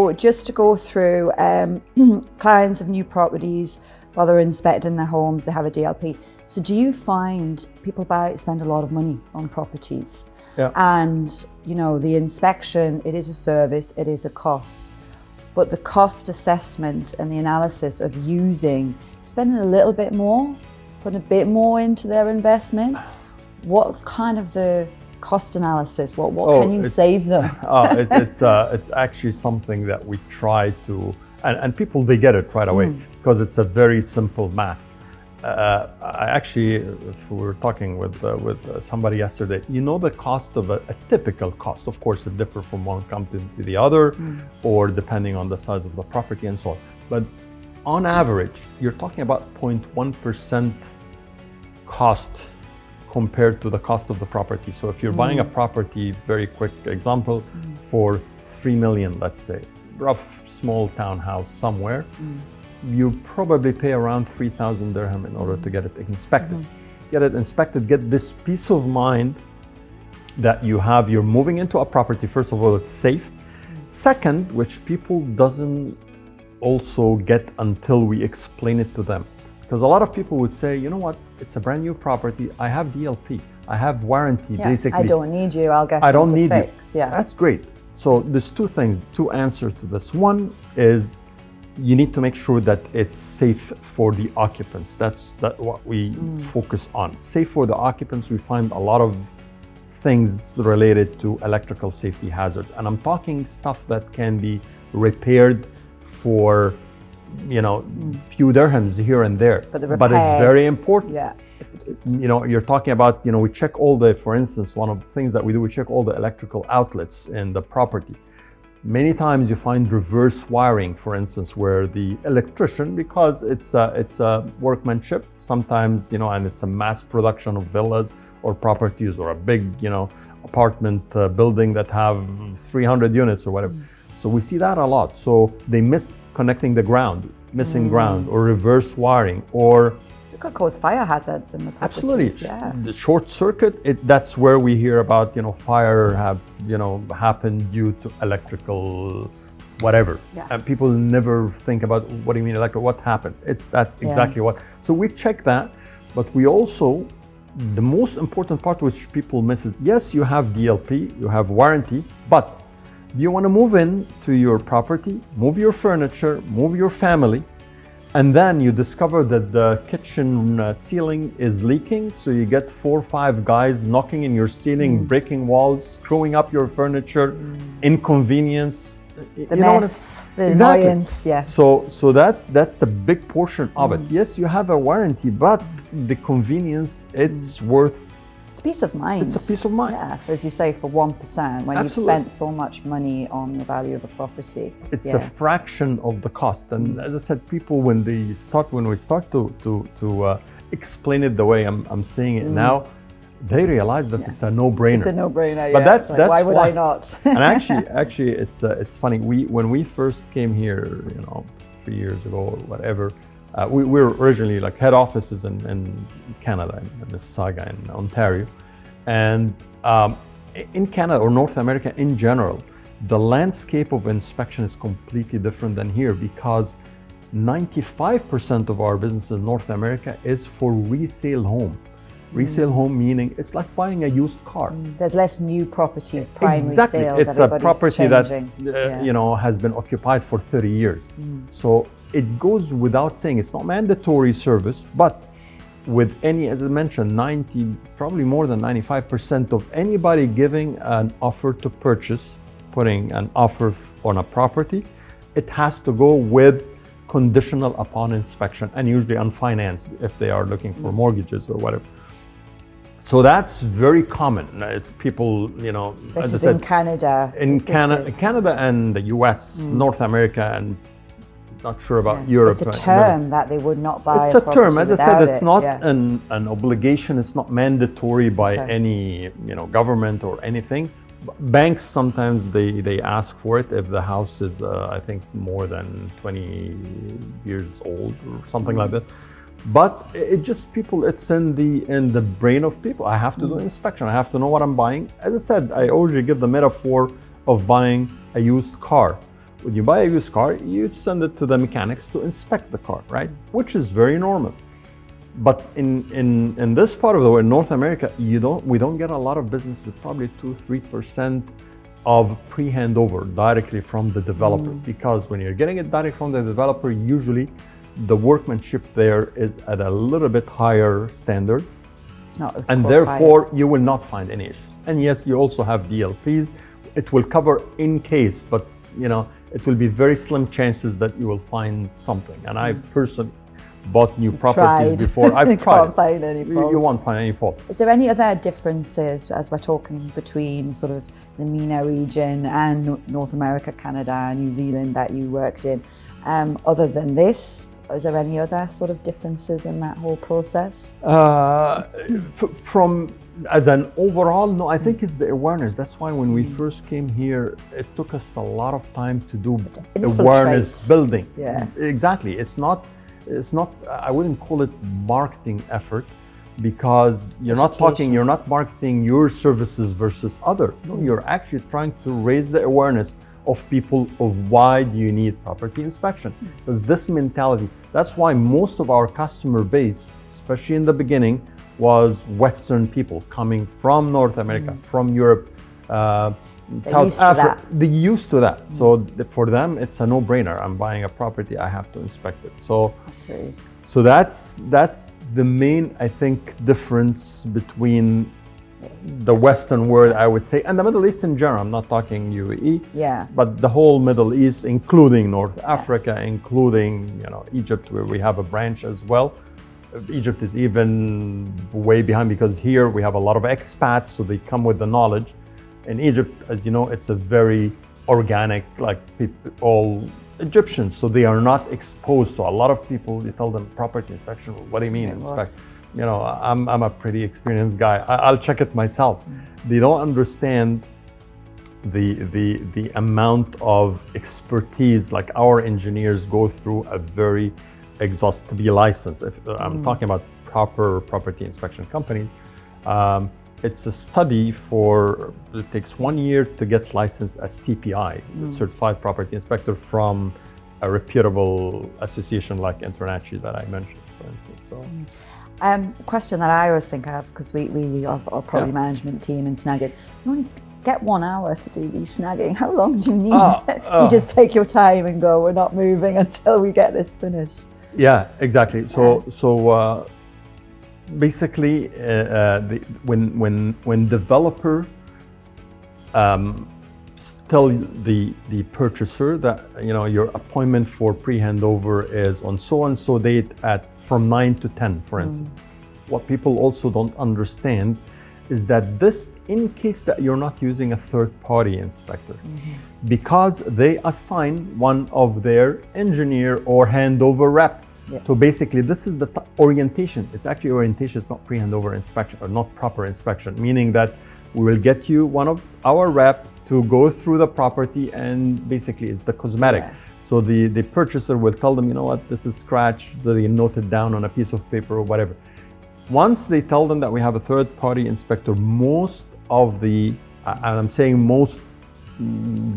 So just to go through, clients of new properties, while they're inspecting their homes, they have a DLP. So do you find people spend a lot of money on properties? Yeah. And you know, the inspection, it is a service, it is a cost, but the cost assessment and the analysis of spending a little bit more, putting a bit more into their investment, what's kind of the cost analysis? What can you save them? It's actually something that we try to, and people, they get it right away because it's a very simple math. I actually, if we were talking with somebody yesterday, you know, the cost of a typical cost, of course it differs from one company to the other, or depending on the size of the property and so on. But on average, you're talking about 0.1% cost compared to the cost of the property. So if you're buying a property, very quick example, for 3 million, let's say, rough small townhouse somewhere, you probably pay around 3,000 dirham in order to get it inspected. Get it inspected, get this peace of mind that you're moving into a property. First of all, it's safe. Second, which people doesn't also get until we explain it to them. Because a lot of people would say, you know what, it's a brand new property, I have DLP, I have warranty, basically. I don't need you, I don't need fix. You. That's great. So there's two answers to this. One is you need to make sure that it's safe for the occupants. That's what we focus on. Safe for the occupants, we find a lot of things related to electrical safety hazards. And I'm talking stuff that can be repaired for, you know, few dirhams here and there. But it's very important. Yeah. You know, you're talking about, you know, we check for instance, one of the things that we do, we check all the electrical outlets in the property. Many times you find reverse wiring, for instance, where the electrician, because it's a workmanship, sometimes, you know, and it's a mass production of villas or properties or a big, you know, apartment building that have 300 units or whatever. So we see that a lot. So they miss connecting the ground, missing ground, or reverse wiring, or it could cause fire hazards in the properties. Absolutely. Yeah. The short circuit, that's where we hear about, you know, fire have, you know, happened due to electrical whatever. Yeah. And people never think about, what do you mean electrical, what happened? That's exactly what. So we check that, but we also, the most important part which people miss is, yes, you have DLP, you have warranty, but do you want to move in to your property, move your furniture, move your family, and then you discover that the kitchen ceiling is leaking, so you get 4 or 5 guys knocking in your ceiling, breaking walls, screwing up your furniture, inconvenience. The mess, the annoyance, yeah. So that's a big portion of it. Yes, you have a warranty, but the convenience, it's worth. It's peace of mind. It's a peace of mind. Yeah, as you say, for 1%, when you've spent so much money on the value of a property. It's a fraction of the cost. And as I said, people, when we start to explain it the way I'm saying it now, they realize that it's a no-brainer. It's a no-brainer. But that's why would I not? And actually, it's funny. When we first came here, you know, 3 years ago or whatever. We were originally like head offices in Canada, in Mississauga, in Ontario. And in Canada or North America in general, the landscape of inspection is completely different than here, because 95% of our business in North America is for resale home. Resale home meaning it's like buying a used car. There's less new properties, primary sales. It's a property changing. That you know, has been occupied for 30 years. So it goes without saying, it's not mandatory service, but with any, as I mentioned, probably more than 95% of anybody giving an offer to purchase, putting an offer on a property, it has to go with conditional upon inspection, and usually unfinanced if they are looking for mortgages or whatever. So that's very common. It's people, you know. This is in Canada. In Canada and the US, North America, and not sure about Europe. It's a term that they would not buy. It's a term, as I said, it's not yeah. an obligation. It's not mandatory by any government or anything. Banks sometimes they ask for it if the house is I think more than 20 years old or something like that. But it just people, it's in the brain of people. I have to do inspection. I have to know what I'm buying. As I said, I always give the metaphor of buying a used car. When you buy a used car, you send it to the mechanics to inspect the car, right? Which is very normal. But in this part of the world, North America, we don't get a lot of businesses, probably 2-3% of pre-handover directly from the developer. Because when you're getting it direct from the developer, usually the workmanship there is at a little bit higher standard. It's not as and therefore you will not find any issues. And yes, you also have DLPs. It will cover in case, but it will be very slim chances that you will find something. And I personally bought new properties before. I've tried. Can't find any fault. You won't find any fault. Is there any other differences as we're talking between sort of the MENA region and North America, Canada, New Zealand that you worked in? Other than this, is there any other sort of differences in that whole process? From as an overall, no, I think it's the awareness. That's why when we first came here, it took us a lot of time to do awareness building. Yeah, exactly. It's not. I wouldn't call it marketing effort, because you're not marketing your services versus other. No, you're actually trying to raise the awareness of people of why do you need property inspection. So this mentality, that's why most of our customer base, especially in the beginning, was Western people coming from North America, from Europe, South Africa. They're used to that. So for them, it's a no-brainer. I'm buying a property, I have to inspect it. So that's the main, I think, difference between the Western world, I would say, and the Middle East in general. I'm not talking UAE, but the whole Middle East, including North Africa, including Egypt, where we have a branch as well. Egypt is even way behind, because here we have a lot of expats, so they come with the knowledge. In Egypt, as you know, it's a very organic, like people, all Egyptians, so they are not exposed. So a lot of people, you tell them property inspection, what do you mean inspect? I'm a pretty experienced guy. I'll check it myself. They don't understand the amount of expertise, like our engineers go through a very exhaustive to be licensed. If I'm talking about proper property inspection companies, it's a study it takes 1 year to get licensed as CPI, Certified Property Inspector, from a reputable association like Internachi that I mentioned, for instance. So. A question that I always think of, because we have our property management team in snagging, you only get 1 hour to do these snagging. How long do you need? Do you just take your time and go, we're not moving until we get this finished? Yeah, exactly. So basically, when developer tell the purchaser that your appointment for pre-handover is on so and so date from 9 to 10, for instance. What people also don't understand is that this, in case that you're not using a third-party inspector, because they assign one of their engineer or handover rep. So basically, this is the orientation. It's actually orientation. It's not pre-handover inspection or not proper inspection, meaning that we will get you one of our rep to go through the property, and basically it's the cosmetic. So the purchaser will tell them, you know what, this is scratch, they note it down on a piece of paper or whatever. Once they tell them that we have a third-party inspector, most of the, and I'm saying most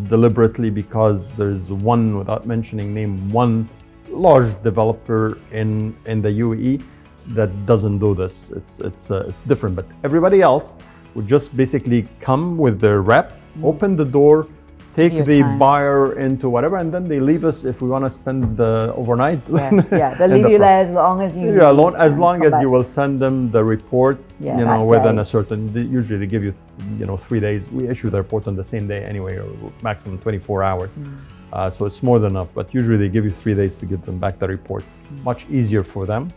deliberately because there's one, without mentioning name, one large developer in the UAE that doesn't do this. It's different, but everybody else would just basically come with their rep, open the door, take the buyer into whatever, and then they leave us if we want to spend the overnight. They'll leave you there as long as you need. As long as you will send them the report, within a certain, usually they give you, 3 days. We issue the report on the same day anyway, or maximum 24 hours. So it's more than enough, but usually they give you 3 days to give them back the report. Much easier for them,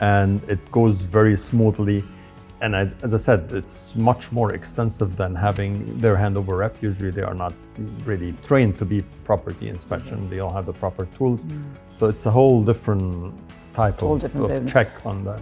and it goes very smoothly. And as I said, it's much more extensive than having their handover rep. Usually they are not really trained to be property inspection. They don't have the proper tools. So it's a whole different type of check on that.